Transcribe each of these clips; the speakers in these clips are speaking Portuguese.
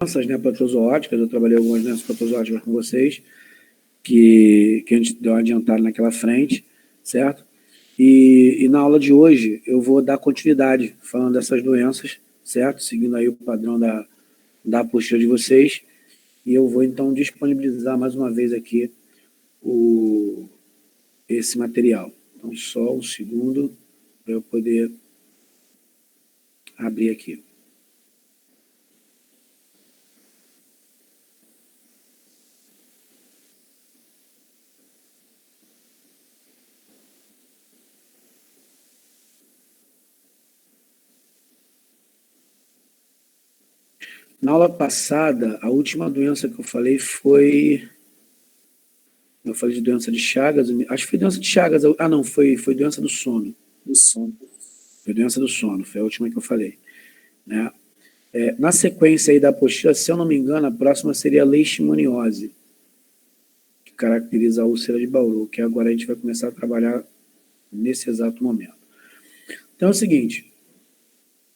doenças, né, protozoóticas. Eu trabalhei algumas doenças protozoóticas com vocês, que a gente deu uma adiantada naquela frente, certo? E na aula de hoje eu vou dar continuidade falando dessas doenças, certo? Seguindo aí o padrão da apostila de vocês. E eu vou, então, disponibilizar mais uma vez aqui esse material. Então, só um segundo para eu poder abrir aqui. Na aula passada, a última doença que eu falei foi... Eu falei de doença de Chagas, acho que foi doença de Chagas. Ah, não, foi doença do sono. Do sono. Foi doença do sono, foi a última que eu falei, né? Na sequência aí da apostila, se eu não me engano, a próxima seria a leishmaniose, que caracteriza a úlcera de Bauru, que agora a gente vai começar a trabalhar nesse exato momento. Então é o seguinte,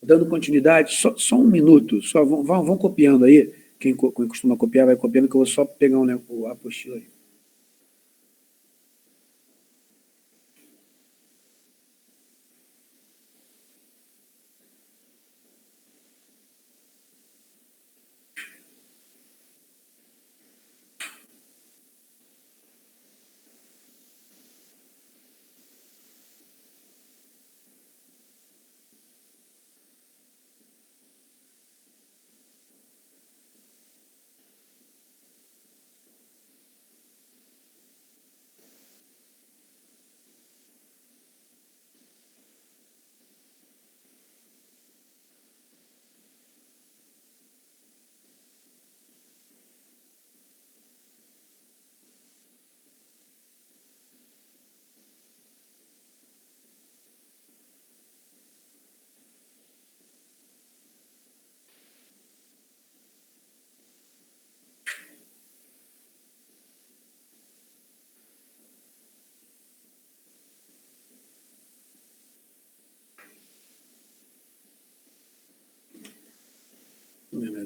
dando continuidade, só um minuto, só vão copiando aí, quem costuma copiar vai copiando, que eu vou só pegar a apostila aí.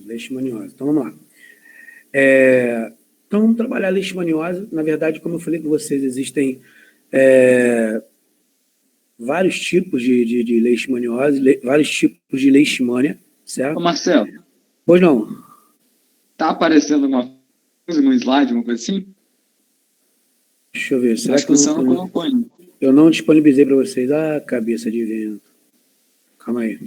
Leishmaniose. Então, vamos lá. Então, vamos trabalhar a leishmaniose. Na verdade, como eu falei com vocês, existem vários tipos de leishmaniose, vários tipos de leishmania, certo? Ô, Marcelo, Pois não. tá aparecendo alguma coisa no slide, uma coisa assim? Deixa eu ver. Será Acho que que você não colocou ainda. eu não disponibilizei para vocês? Ah, cabeça de vento. Calma aí.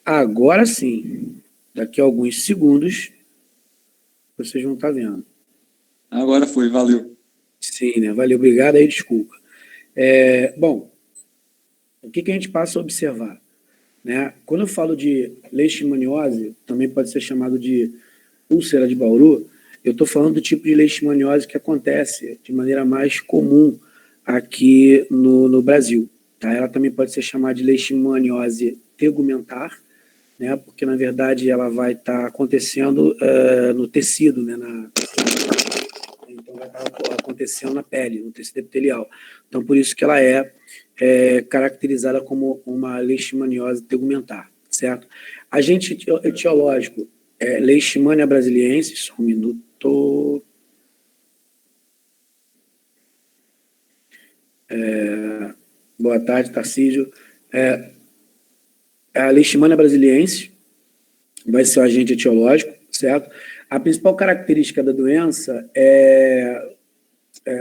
Agora sim. Daqui a alguns segundos, vocês vão estar vendo. Agora foi, valeu. Sim, né? Valeu, obrigado aí, desculpa. Bom, o que a gente passa a observar? Né? Quando eu falo de leishmaniose, também pode ser chamado de úlcera de Bauru, eu estou falando do tipo de leishmaniose que acontece de maneira mais comum aqui no Brasil. Tá? Ela também pode ser chamada de leishmaniose tegumentar, né? Porque, na verdade, ela vai estar acontecendo no tecido, né? Então, vai estar acontecendo na pele, no tecido epitelial. Então, por isso que ela é caracterizada como uma leishmaniose tegumentar, certo? Agente etiológico, Leishmania brasiliensis, só um minuto. Boa tarde, Tarcísio. A Leishmania brasiliensis vai ser o agente etiológico, certo? A principal característica da doença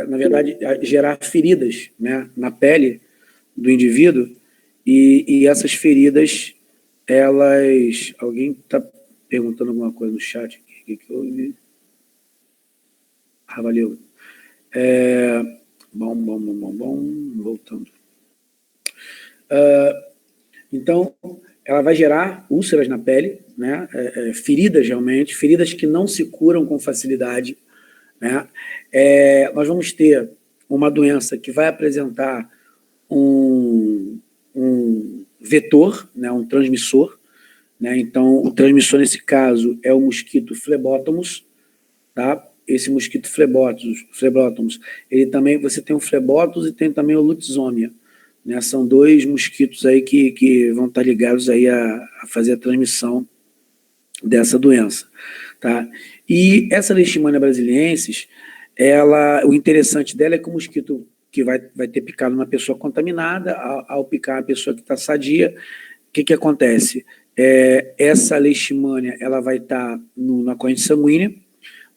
na verdade, gerar feridas, né, na pele do indivíduo, e essas feridas, elas... Alguém está perguntando alguma coisa no chat aqui, que eu vi? Ah, valeu. Bom, voltando. Então, ela vai gerar úlceras na pele, né, feridas realmente, feridas que não se curam com facilidade, né? Nós vamos ter uma doença que vai apresentar um vetor, né, um transmissor, né? Então, o transmissor, nesse caso, é o mosquito Phlebotomus, tá? Esse mosquito Phlebotomus, ele também, você tem o Phlebotomus e tem também o Lutzomia, né? São dois mosquitos aí que vão estar ligados aí a fazer a transmissão dessa doença, tá? E essa Leishmania brasiliensis, o interessante dela é que o mosquito que vai ter picado uma pessoa contaminada, ao picar a pessoa que está sadia, o que acontece? Essa leishmania ela vai estar na corrente sanguínea,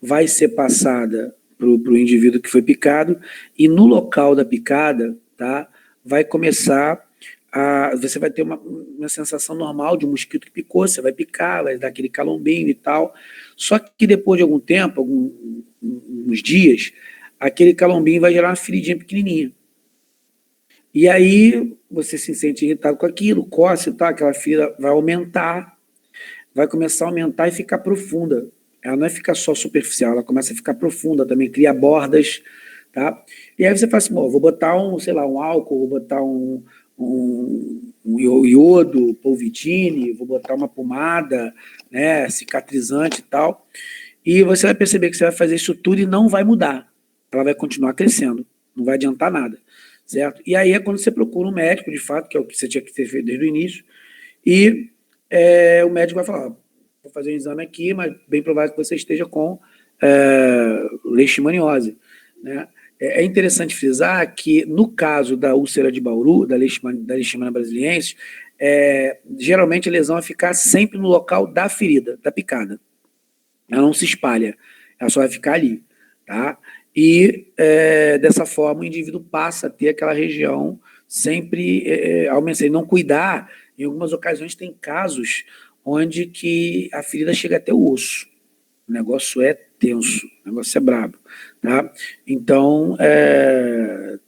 vai ser passada para o indivíduo que foi picado, e no local da picada, tá, vai começar você vai ter uma sensação normal de um mosquito que picou, você vai picar, vai dar aquele calombinho e tal, só que depois de algum tempo, uns dias, aquele calombinho vai gerar uma feridinha pequenininha. E aí você se sente irritado com aquilo, coça e tal, aquela ferida vai aumentar, vai começar a aumentar e ficar profunda. Ela não é ficar só superficial, ela começa a ficar profunda também, cria bordas, tá? E aí você fala assim, vou botar um álcool, vou botar um iodo, polvidine, vou botar uma pomada, né, cicatrizante e tal, e você vai perceber que você vai fazer isso tudo e não vai mudar. Ela vai continuar crescendo, não vai adiantar nada, certo? E aí é quando você procura um médico, de fato, que é o que você tinha que ter feito desde o início, e o médico vai falar, vou fazer um exame aqui, mas bem provável que você esteja com leishmaniose, né? É interessante frisar que, no caso da úlcera de Bauru, da Leishmania brasiliensis, geralmente a lesão vai ficar sempre no local da ferida, da picada. Ela não se espalha, ela só vai ficar ali, tá? E, dessa forma, o indivíduo passa a ter aquela região sempre aumentar. E não cuidar, em algumas ocasiões tem casos onde que a ferida chega até o osso. O negócio é tenso, o negócio é brabo, tá? Então,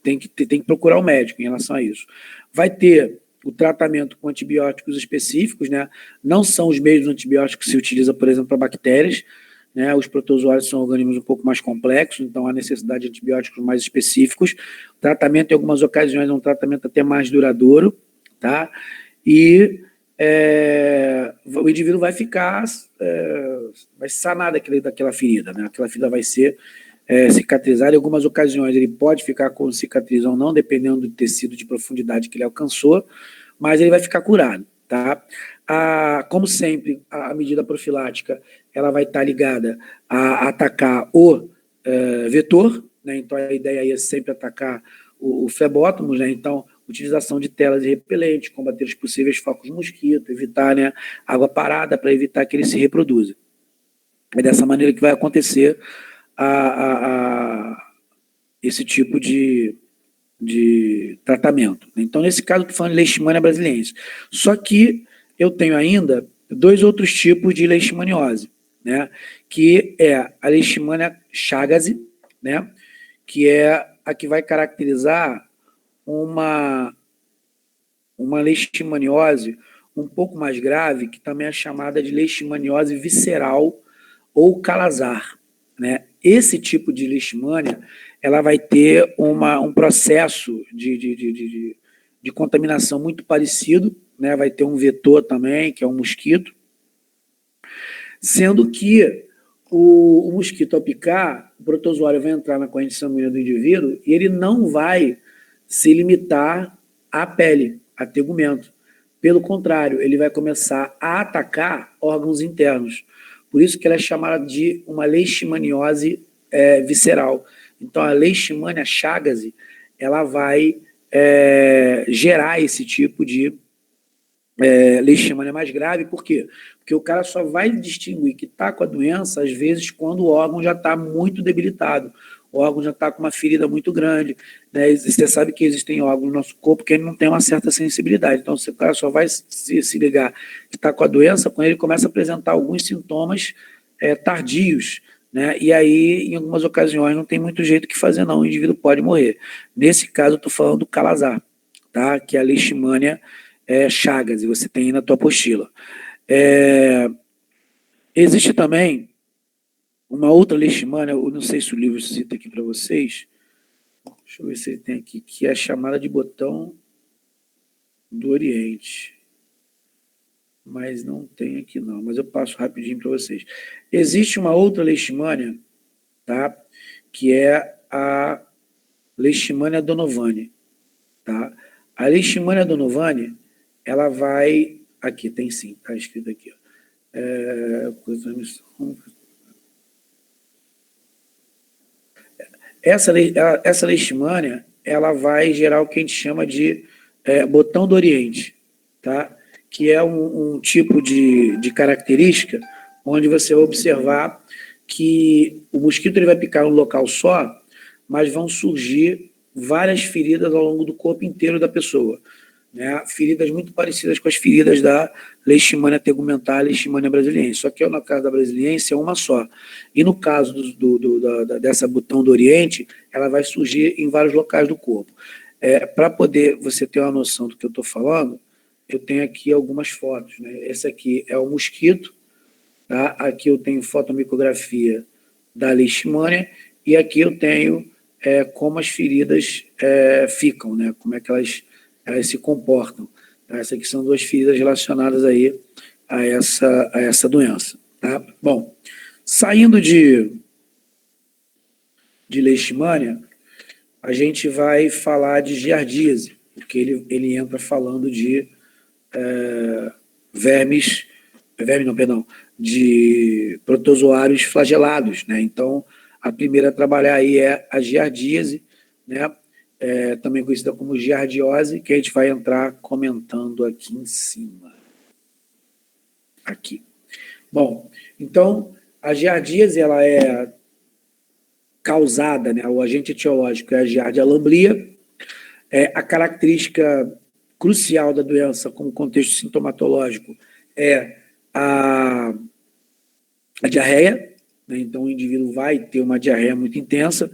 tem que procurar o médico em relação a isso. Vai ter o tratamento com antibióticos específicos, né? Não são os mesmos antibióticos que se utiliza, por exemplo, para bactérias, né? Os protozoários são organismos um pouco mais complexos, então há necessidade de antibióticos mais específicos. O tratamento, em algumas ocasiões, é um tratamento até mais duradouro, tá? E o indivíduo vai ficar, vai sanar daquela ferida, né? Aquela ferida vai ser cicatrizada. Em algumas ocasiões ele pode ficar com cicatriz ou não, dependendo do tecido de profundidade que ele alcançou, mas ele vai ficar curado, tá? Como sempre, a medida profilática ela vai estar ligada a atacar o vetor, né? Então a ideia é sempre atacar o flebótomos, né? Então utilização de telas de repelente, combater os possíveis focos de mosquito, evitar, né, água parada para evitar que ele se reproduza. É dessa maneira que vai acontecer esse tipo de tratamento. Então, nesse caso, estou falando de Leishmania brasiliensis. Só que eu tenho ainda 2 outros tipos de leishmaniose, né, que é a Leishmania chagas, né, que é a que vai caracterizar uma leishmaniose um pouco mais grave, que também é chamada de leishmaniose visceral ou calazar, né? Esse tipo de leishmania, ela vai ter um processo de contaminação muito parecido, né? Vai ter um vetor também, que é um mosquito, sendo que o mosquito, ao picar, o protozoário vai entrar na corrente sanguínea do indivíduo e ele não vai se limitar à pele, a tegumento. Pelo contrário, ele vai começar a atacar órgãos internos. Por isso que ela é chamada de uma leishmaniose visceral. Então, a Leishmania chagas, ela vai gerar esse tipo de leishmania mais grave. Por quê? Porque o cara só vai distinguir que está com a doença, às vezes, quando o órgão já está muito debilitado, o órgão já está com uma ferida muito grande, né? Você sabe que existem órgãos no nosso corpo que ele não tem uma certa sensibilidade. Então, o cara só vai se ligar que está com a doença quando ele começa a apresentar alguns sintomas tardios, né? E aí, em algumas ocasiões, não tem muito jeito que fazer, não. O indivíduo pode morrer. Nesse caso, eu estou falando do calazar, tá? Que é a leishmania chagas, e você tem aí na tua apostila. Existe também uma outra leishmania, eu não sei se o livro cita aqui para vocês, deixa eu ver se ele tem aqui, que é a chamada de botão do Oriente. Mas não tem aqui não, mas eu passo rapidinho para vocês. Existe uma outra leishmania, tá? Que é a Leishmania donovani, tá? A Leishmania donovani, ela vai... Aqui, tem sim, está escrito aqui. Essa leishmania, ela vai gerar o que a gente chama de botão do Oriente, tá? Que é um tipo de característica onde você vai observar que o mosquito ele vai picar em um local só, mas vão surgir várias feridas ao longo do corpo inteiro da pessoa, né? Feridas muito parecidas com as feridas da leishmania tegumentar, leishmania brasiliense, só que no caso da brasiliense é uma só. E no caso dessa botão do Oriente, ela vai surgir em vários locais do corpo. Para poder você ter uma noção do que eu estou falando, eu tenho aqui algumas fotos, né? Esse aqui é o mosquito, tá? Aqui eu tenho fotomicografia da leishmania e aqui eu tenho como as feridas ficam, né? Como é que elas se comportam. Tá? Essas aqui são duas feridas relacionadas aí a essa doença. Tá? Bom, saindo de leishmania, a gente vai falar de giardíase, porque ele entra falando de de protozoários flagelados, né? Então, a primeira a trabalhar aí é a giardíase, né? Também conhecida como giardiose, que a gente vai entrar comentando aqui em cima. Aqui. Bom, então, a giardíase, ela é causada, né? O agente etiológico é a Giardia lamblia. A característica crucial da doença, como contexto sintomatológico, é a diarreia, né? Então o indivíduo vai ter uma diarreia muito intensa.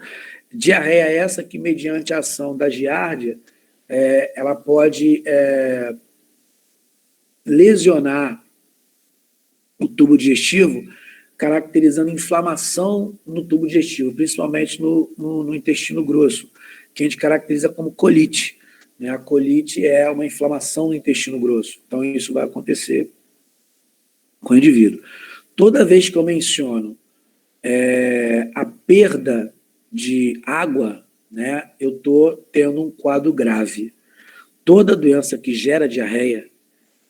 Diarreia essa que, mediante a ação da giardia, ela pode lesionar o tubo digestivo, caracterizando inflamação no tubo digestivo, principalmente no intestino grosso, que a gente caracteriza como colite. Né? A colite é uma inflamação no intestino grosso. Então, isso vai acontecer com o indivíduo. Toda vez que eu menciono a perda de água, né, eu estou tendo um quadro grave. Toda doença que gera diarreia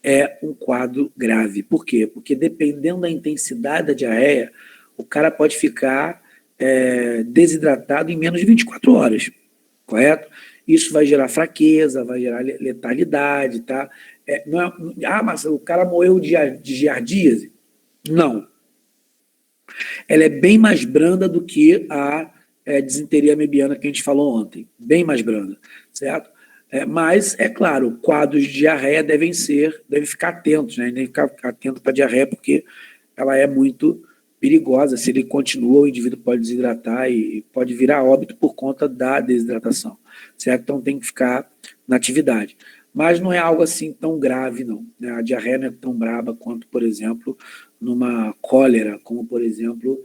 é um quadro grave. Por quê? Porque dependendo da intensidade da diarreia, o cara pode ficar desidratado em menos de 24 horas, correto? Isso vai gerar fraqueza, vai gerar letalidade, tá? Mas o cara morreu de giardíase? Não. Ela é bem mais branda do que a disenteria amebiana que a gente falou ontem. Bem mais branda, certo? Mas, é claro, quadros de diarreia devem ficar atentos, né? Devem ficar atento para a diarreia, porque ela é muito perigosa. Se ele continua, o indivíduo pode desidratar e pode virar óbito por conta da desidratação, certo? Então tem que ficar na atividade. Mas não é algo assim tão grave, não. Né? A diarreia não é tão braba quanto, por exemplo, numa cólera, como, por exemplo,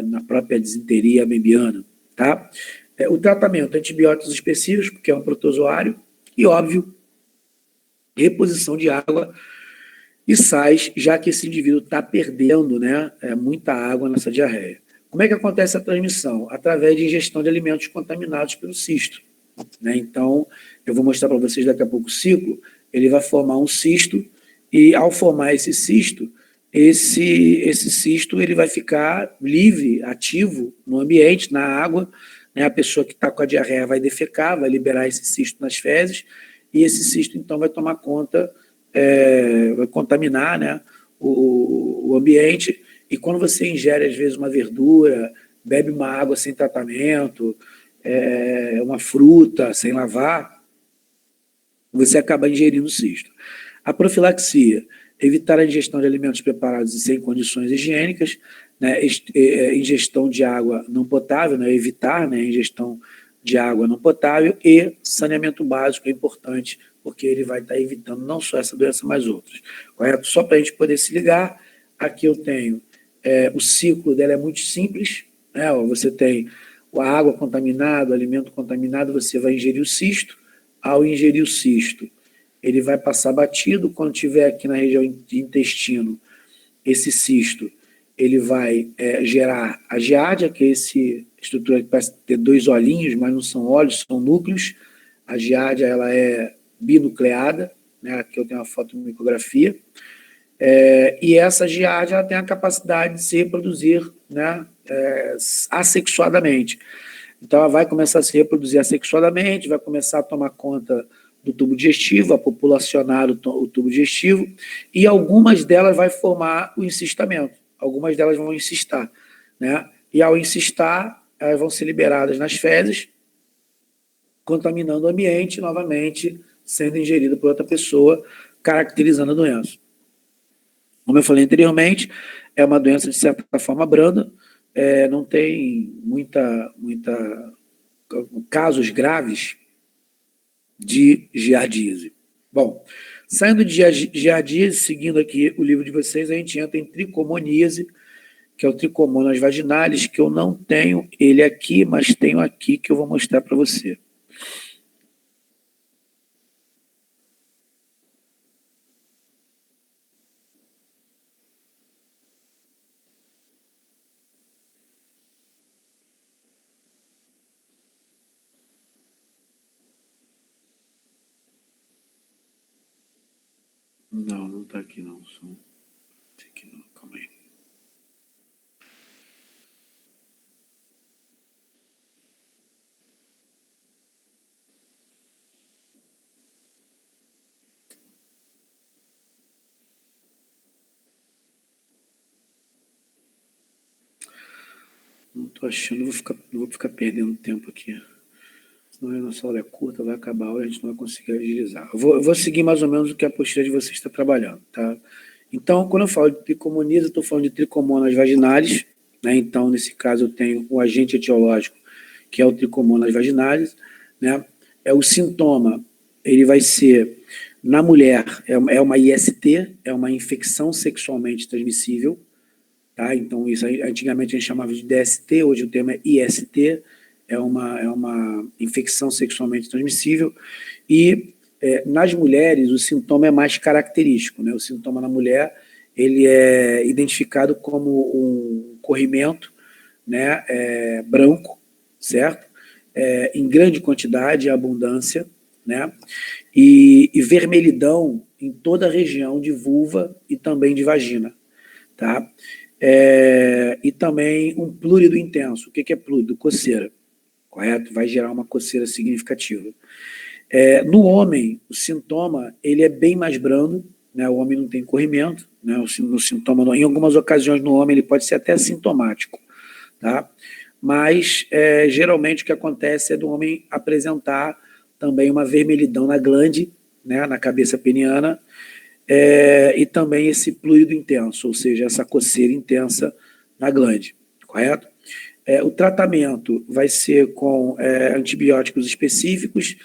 na própria disenteria amebiana, tá? O tratamento, antibióticos específicos, porque é um protozoário, e, óbvio, reposição de água e sais, já que esse indivíduo está perdendo, né, muita água nessa diarreia. Como é que acontece a transmissão? Através de ingestão de alimentos contaminados pelo cisto. Né? Então, eu vou mostrar para vocês daqui a pouco o ciclo, ele vai formar um cisto, e ao formar esse cisto, esse cisto ele vai ficar livre, ativo no ambiente, na água, né? A pessoa que está com a diarreia vai defecar, vai liberar esse cisto nas fezes, e esse cisto, então, vai tomar conta, vai contaminar, né, o ambiente, e quando você ingere, às vezes, uma verdura, bebe uma água sem tratamento, uma fruta sem lavar, você acaba ingerindo cisto. A profilaxia, evitar a ingestão de alimentos preparados e sem condições higiênicas, né, ingestão de água não potável, né, evitar, né, a ingestão de água não potável, e saneamento básico é importante, porque ele vai estar evitando não só essa doença, mas outras. Correto? Só para a gente poder se ligar, aqui eu tenho o ciclo dela é muito simples, né, você tem a água contaminada, o alimento contaminado, você vai ingerir o cisto. Ao ingerir o cisto, ele vai passar batido. Quando tiver aqui na região de intestino, esse cisto, ele vai gerar a giardia, que é essa estrutura que parece ter dois olhinhos, mas não são olhos, são núcleos. A giardia, ela é binucleada, né? Aqui eu tenho uma fotomicografia. E essa giardia ela tem a capacidade de se reproduzir, né, assexuadamente. Então, ela vai começar a se reproduzir assexuadamente, vai começar a tomar conta do tubo digestivo, a populacionar o tubo digestivo, e algumas delas vai formar o encistamento. Algumas delas vão encistar, né? E ao encistar, elas vão ser liberadas nas fezes, contaminando o ambiente, novamente sendo ingerido por outra pessoa, caracterizando a doença. Como eu falei anteriormente, é uma doença de certa forma branda, não tem muita casos graves de giardíase. Bom, saindo de giardíase, seguindo aqui o livro de vocês, a gente entra em tricomoníase, que é o tricomonas vaginalis, que eu não tenho ele aqui, mas tenho aqui que eu vou mostrar para você. Não, não está aqui não. Aqui não, calma aí. Não estou achando, não vou ficar perdendo tempo aqui. Senão a nossa aula é curta, vai acabar a aula e a gente não vai conseguir agilizar. Eu vou seguir mais ou menos o que a apostila de vocês está trabalhando, tá? Então, quando eu falo de tricomoníase, eu estou falando de tricomonas vaginalis, né? Então, nesse caso, eu tenho o agente etiológico, que é o tricomonas vaginalis, né? O sintoma, ele vai ser, na mulher, é uma IST, é uma infecção sexualmente transmissível, tá? Então, isso aí, antigamente a gente chamava de DST, hoje o termo é IST, é uma infecção sexualmente transmissível, e nas mulheres o sintoma é mais característico, né? O sintoma na mulher ele é identificado como um corrimento, né, branco, certo? Em grande quantidade e abundância, né? E vermelhidão em toda a região de vulva e também de vagina, tá? E também um plúrido intenso. O que é plúrido? Coceira, correto? Vai gerar uma coceira significativa. No homem, o sintoma ele é bem mais brando, né? O homem não tem corrimento, né? O sintoma, em algumas ocasiões no homem ele pode ser até assintomático, tá? Mas geralmente o que acontece é do homem apresentar também uma vermelhidão na glande, né? Na cabeça peniana, e também esse fluido intenso, ou seja, essa coceira intensa na glande, correto? O tratamento vai ser com antibióticos específicos,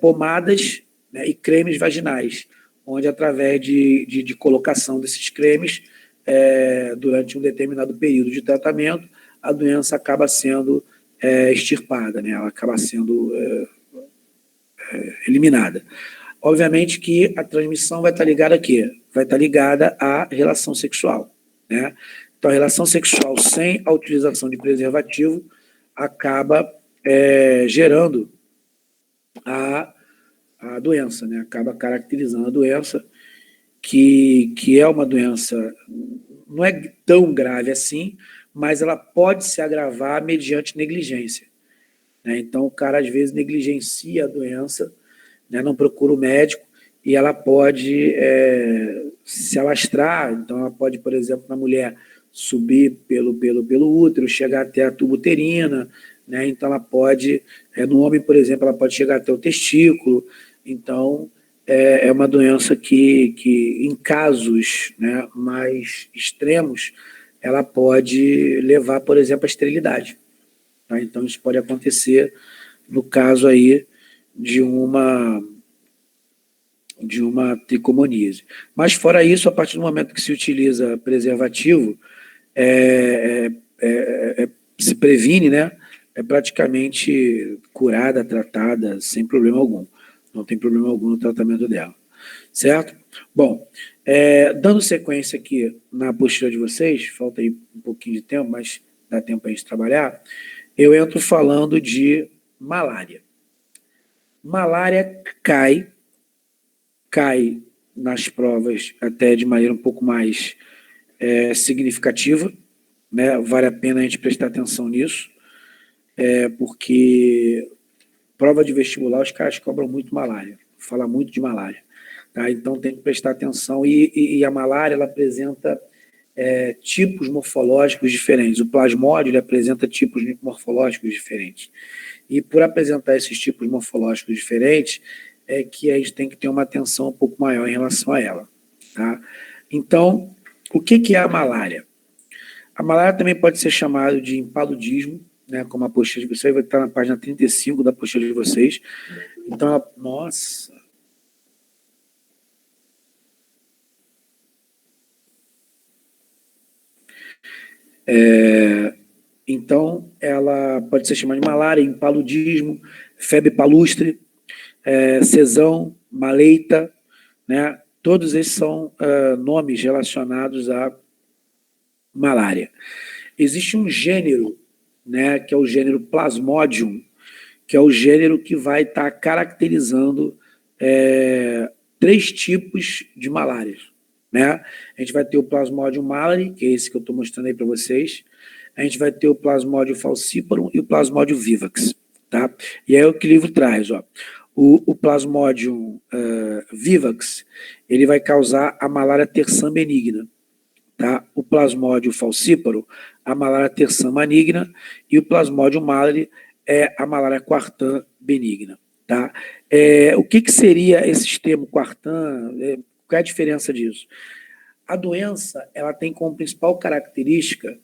pomadas, né, e cremes vaginais, onde através de colocação desses cremes, durante um determinado período de tratamento, a doença acaba sendo extirpada, né, ela acaba sendo eliminada. Obviamente que a transmissão vai estar ligada a quê? Vai estar ligada à relação sexual, né? Então, a relação sexual sem a utilização de preservativo acaba gerando a doença, né? Acaba caracterizando a doença, que é uma doença, não é tão grave assim, mas ela pode se agravar mediante negligência, né? Então, o cara, às vezes, negligencia a doença, né, não procura o médico, e ela pode se alastrar. Então, ela pode, por exemplo, na mulher, subir pelo útero, chegar até a tuba uterina, né? Então, ela pode, no homem, por exemplo, ela pode chegar até o testículo. Então, é uma doença que em casos, né, mais extremos, ela pode levar, por exemplo, à esterilidade. Tá? Então, isso pode acontecer no caso aí de uma tricomoníase. Mas, fora isso, a partir do momento que se utiliza preservativo, se previne, né? É praticamente curada, tratada, sem problema algum. Não tem problema algum no tratamento dela. Certo? Bom, dando sequência aqui na apostila de vocês, falta aí um pouquinho de tempo, mas dá tempo para a gente trabalhar, eu entro falando de malária. Malária cai nas provas até de maneira um pouco mais significativa, né? Vale a pena a gente prestar atenção nisso, porque prova de vestibular os caras cobram muito malária, fala muito de malária, tá? Então tem que prestar atenção, e a malária ela apresenta tipos morfológicos diferentes. O plasmódio ele apresenta tipos morfológicos diferentes. E por apresentar esses tipos morfológicos diferentes, é que a gente tem que ter uma atenção um pouco maior em relação a ela. Tá? Então, o que é a malária? A malária também pode ser chamada de impaludismo, né, como a apostila de vocês, vai estar na página 35 da apostila de vocês. Então, nossa... Então, ela pode ser chamada de malária, impaludismo, febre palustre, cesão, maleita, né? Todos esses são nomes relacionados à malária. Existe um gênero, né, que é o gênero Plasmodium, que é o gênero que vai estar caracterizando 3 tipos de malária. Né? A gente vai ter o Plasmodium malari, que é esse que eu estou mostrando aí para vocês. A gente vai ter o Plasmodium falciparum e o Plasmodium vivax. Tá? E aí o que o livro traz, ó. O Plasmodium vivax, ele vai causar a malária terçã benigna. Tá? O Plasmodium falciparum, a malária terçã maligna, e o Plasmodium malari é a malária quartã benigna. Tá? O que seria esse sistema quartã? Qual é a diferença disso? A doença ela tem como principal característica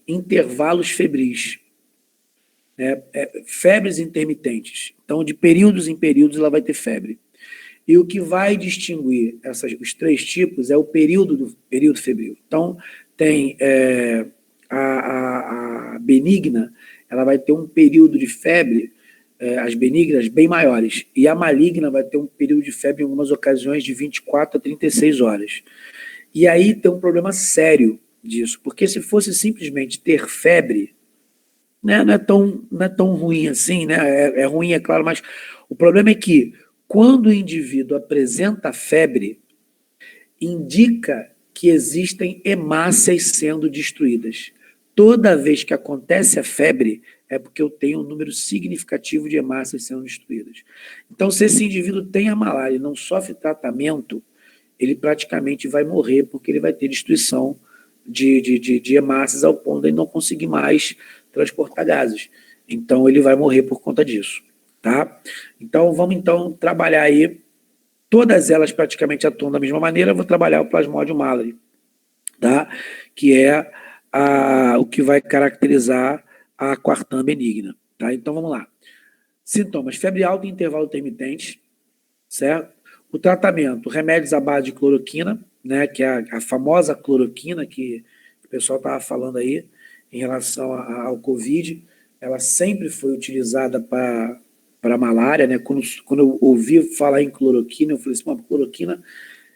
intervalos febris, febres intermitentes. Então, de períodos em períodos, ela vai ter febre. E o que vai distinguir os 3 tipos é o período febril. Então, tem a benigna, ela vai ter um período de febre, as benignas bem maiores, e a maligna vai ter um período de febre em algumas ocasiões de 24 a 36 horas. E aí tem um problema sério disso, porque se fosse simplesmente ter febre, né, não é tão ruim assim, né? É ruim, é claro, mas o problema é que quando o indivíduo apresenta febre, indica que existem hemácias sendo destruídas. Toda vez que acontece a febre, é porque eu tenho um número significativo de hemácias sendo destruídas. Então, se esse indivíduo tem a malária e não sofre tratamento, ele praticamente vai morrer, porque ele vai ter destruição de hemácias ao ponto de ele não conseguir mais transportar gases. Então, ele vai morrer por conta disso. Tá? Então, vamos trabalhar aí. Todas elas praticamente atuam da mesma maneira. Eu vou trabalhar o Plasmodium malari, tá? Que é o que vai caracterizar a quartã benigna. Tá? Então, vamos lá. Sintomas: febre alta em intervalo intermitente, certo? O tratamento: remédios à base de cloroquina, né, que é a famosa cloroquina que o pessoal estava falando aí em relação ao Covid. Ela sempre foi utilizada para malária, né? Quando eu ouvi falar em cloroquina, eu falei assim: a cloroquina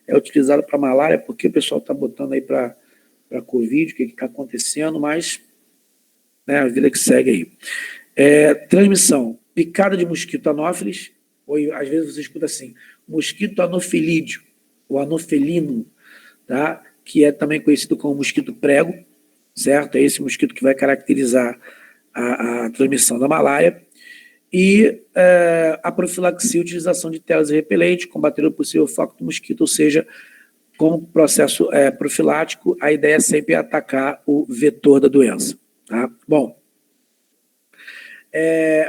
é utilizada para malária, porque o pessoal está botando aí para Covid, o que está acontecendo, mas né, a vida que segue aí. Transmissão: picada de mosquito anófilis, ou às vezes você escuta assim, mosquito anofilídeo, ou anofelino, tá? Que é também conhecido como mosquito prego, certo? É esse mosquito que vai caracterizar a transmissão da malária. E a profilaxia, utilização de telas repelentes, combater o possível foco do mosquito, ou seja, como processo profilático, a ideia é sempre atacar o vetor da doença. Tá? Bom,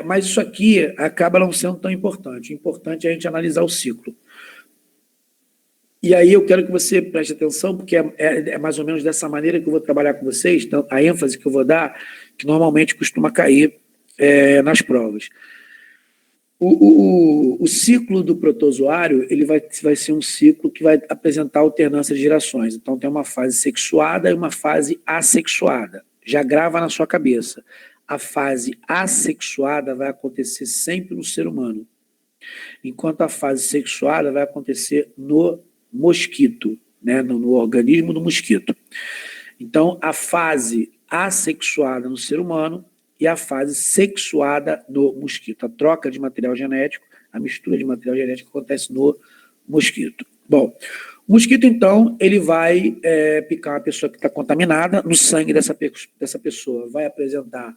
mas isso aqui acaba não sendo tão importante. O importante é a gente analisar o ciclo. E aí eu quero que você preste atenção, porque é mais ou menos dessa maneira que eu vou trabalhar com vocês, então, a ênfase que eu vou dar, que normalmente costuma cair nas provas. O ciclo do protozoário ele vai ser um ciclo que vai apresentar alternância de gerações. Então, tem uma fase sexuada e uma fase assexuada. Já grava na sua cabeça. A fase assexuada vai acontecer sempre no ser humano, enquanto a fase sexuada vai acontecer no mosquito, né, no organismo do mosquito. Então, a fase assexuada no ser humano e a fase sexuada no mosquito. A troca de material genético, a mistura de material genético acontece no mosquito. Bom, o mosquito, então, ele vai picar uma pessoa que está contaminada, no sangue dessa pessoa vai apresentar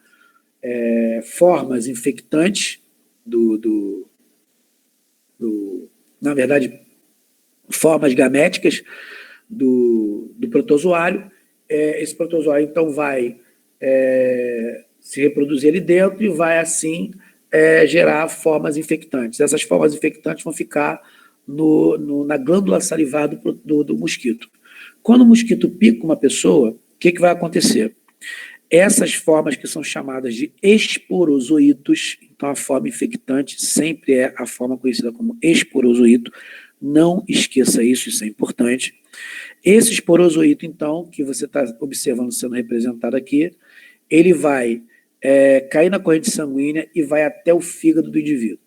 formas infectantes na verdade, formas gaméticas do protozoário. Esse protozoário, então, vai se reproduzir ali dentro e vai, assim, gerar formas infectantes. Essas formas infectantes vão ficar na glândula salivar do mosquito. Quando o mosquito pica uma pessoa, o que vai acontecer? Essas formas que são chamadas de esporozoítos, então a forma infectante sempre é a forma conhecida como esporozoíto, não esqueça isso, isso é importante. Esse esporozoíto, então, que você está observando sendo representado aqui, ele vai cair na corrente sanguínea e vai até o fígado do indivíduo.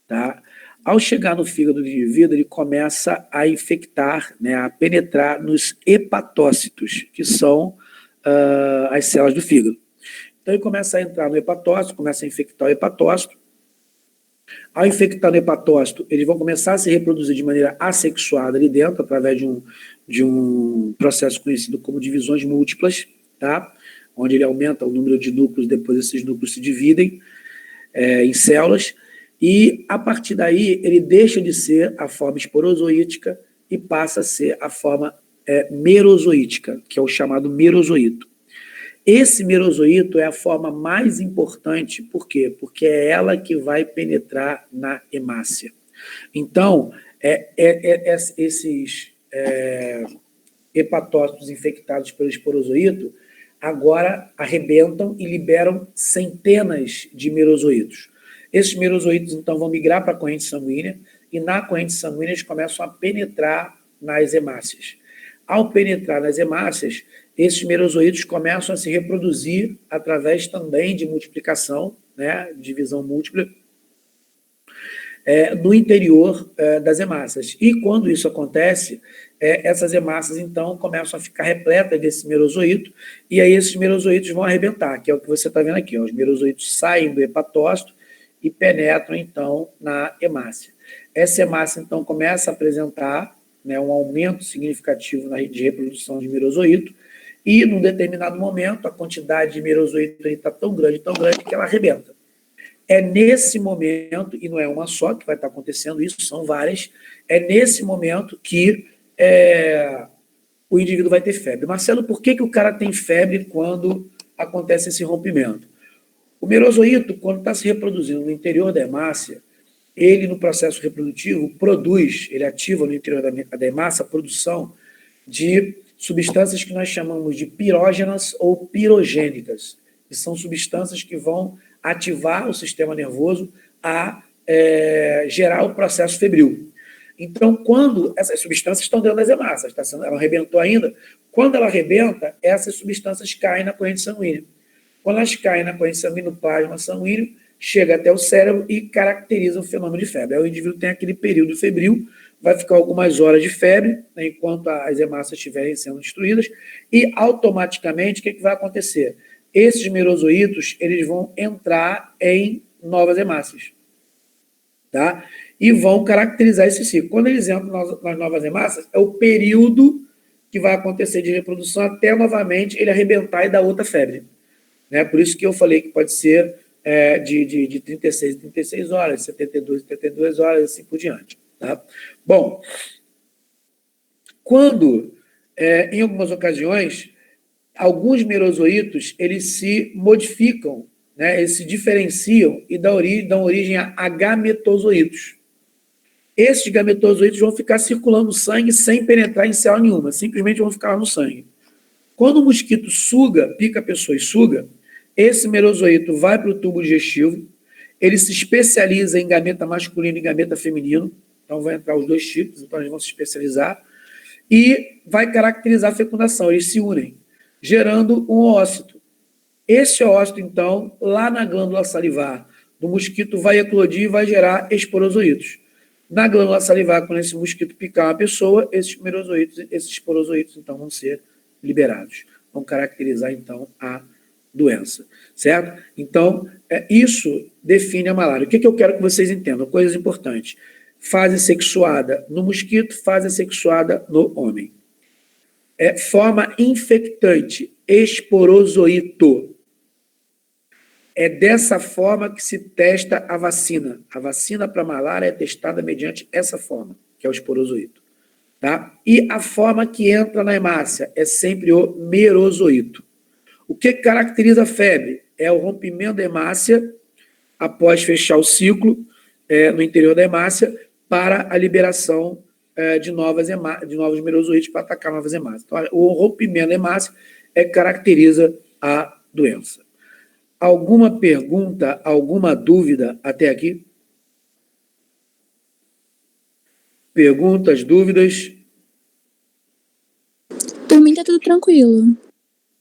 Tá? Ao chegar no fígado do indivíduo, ele começa a infectar, né, a penetrar nos hepatócitos, que são as células do fígado. Então, ele começa a entrar no hepatócito, começa a infectar o hepatócito. Ao infectar no hepatócito, eles vão começar a se reproduzir de maneira assexuada ali dentro, através de um processo conhecido como divisões múltiplas, tá? Onde ele aumenta o número de núcleos, depois esses núcleos se dividem em células, e a partir daí ele deixa de ser a forma esporozoítica e passa a ser a forma merozoítica, que é o chamado merozoíto. Esse merozoíto é a forma mais importante, por quê? Porque é ela que vai penetrar na hemácia. Então, esses hepatócitos infectados pelo esporozoíto agora arrebentam e liberam centenas de merozoítos. Esses merozoítos, então, vão migrar para a corrente sanguínea e na corrente sanguínea eles começam a penetrar nas hemácias. Ao penetrar nas hemácias, esses merozoítos começam a se reproduzir através também de multiplicação, né, divisão múltipla, no interior das hemácias. E quando isso acontece, essas hemácias, então, começam a ficar repletas desse merozoíto, e aí esses merozoítos vão arrebentar, que é o que você está vendo aqui. Ó, os merozoítos saem do hepatócito e penetram, então, na hemácia. Essa hemácia, então, começa a apresentar, né, um aumento significativo de reprodução de merozoíto, e, num determinado momento, a quantidade de merozoíto está tão grande que ela arrebenta. É nesse momento, e não é uma só que vai estar acontecendo isso, são várias, é nesse momento que o indivíduo vai ter febre. Marcelo, por que o cara tem febre quando acontece esse rompimento? O merozoíto, quando está se reproduzindo no interior da hemácia, ele, no processo reprodutivo, produz, ele ativa no interior da hemácia a produção de substâncias que nós chamamos de pirógenas ou pirogênicas, que são substâncias que vão ativar o sistema nervoso a gerar o processo febril. Então, quando essas substâncias estão dentro das hemácias, ela arrebentou ainda, quando ela arrebenta, essas substâncias caem na corrente sanguínea. Quando elas caem na corrente sanguínea, no plasma sanguíneo, chega até o cérebro e caracteriza o fenômeno de febre. Aí o indivíduo tem aquele período febril, vai ficar algumas horas de febre, né, enquanto as hemácias estiverem sendo destruídas, e automaticamente o que vai acontecer? Esses merozoítos, eles vão entrar em novas hemácias, tá? E vão caracterizar esse ciclo. Quando eles entram nas novas hemácias, é o período que vai acontecer de reprodução até novamente ele arrebentar e dar outra febre. Né? Por isso que eu falei que pode ser de 36 em 36 horas, 72 em 72 horas, assim por diante. Tá? Bom, quando, em algumas ocasiões, alguns merozoítos, eles se modificam, né? Eles se diferenciam e dão origem a gametozoítos. Esses gametozoítos vão ficar circulando no sangue sem penetrar em célula nenhuma, simplesmente vão ficar lá no sangue. Quando o mosquito pica a pessoa e suga, esse merozoíto vai para o tubo digestivo, ele se especializa em gameta masculino e gameta feminino, então vai entrar os dois tipos, então eles vão se especializar, e vai caracterizar a fecundação, eles se unem, gerando um oócito. Esse oócito, então, lá na glândula salivar do mosquito, vai eclodir e vai gerar esporozoítos. Na glândula salivar, quando esse mosquito picar uma pessoa, esses esporozoítos, então, vão ser liberados. Vão caracterizar, então, a doença, certo? Então, isso define a malária. O que eu quero que vocês entendam? Coisas importantes. fase sexuada no mosquito, fase sexuada no homem. Forma infectante, esporozoito. É dessa forma que se testa a vacina. A vacina para malária é testada mediante essa forma, que é o esporozoito. Tá? E a forma que entra na hemácia é sempre o merozoito. O que caracteriza a febre? É o rompimento da hemácia após fechar o ciclo no interior da hemácia para a liberação de novos merozoítos para atacar novas hemácias. Então, o rompimento da hemácia caracteriza a doença. Alguma pergunta, alguma dúvida até aqui? Perguntas, dúvidas? Por mim tá tudo tranquilo.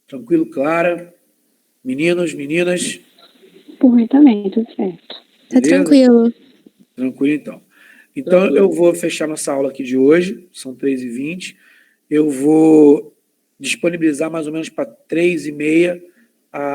Tranquilo, Clara? Meninos, meninas? Por mim também, tudo certo. Tá Beleza? tranquilo. Tranquilo, então. Então, eu vou fechar nossa aula aqui de hoje, são 3h20. Eu vou disponibilizar mais ou menos para 3h30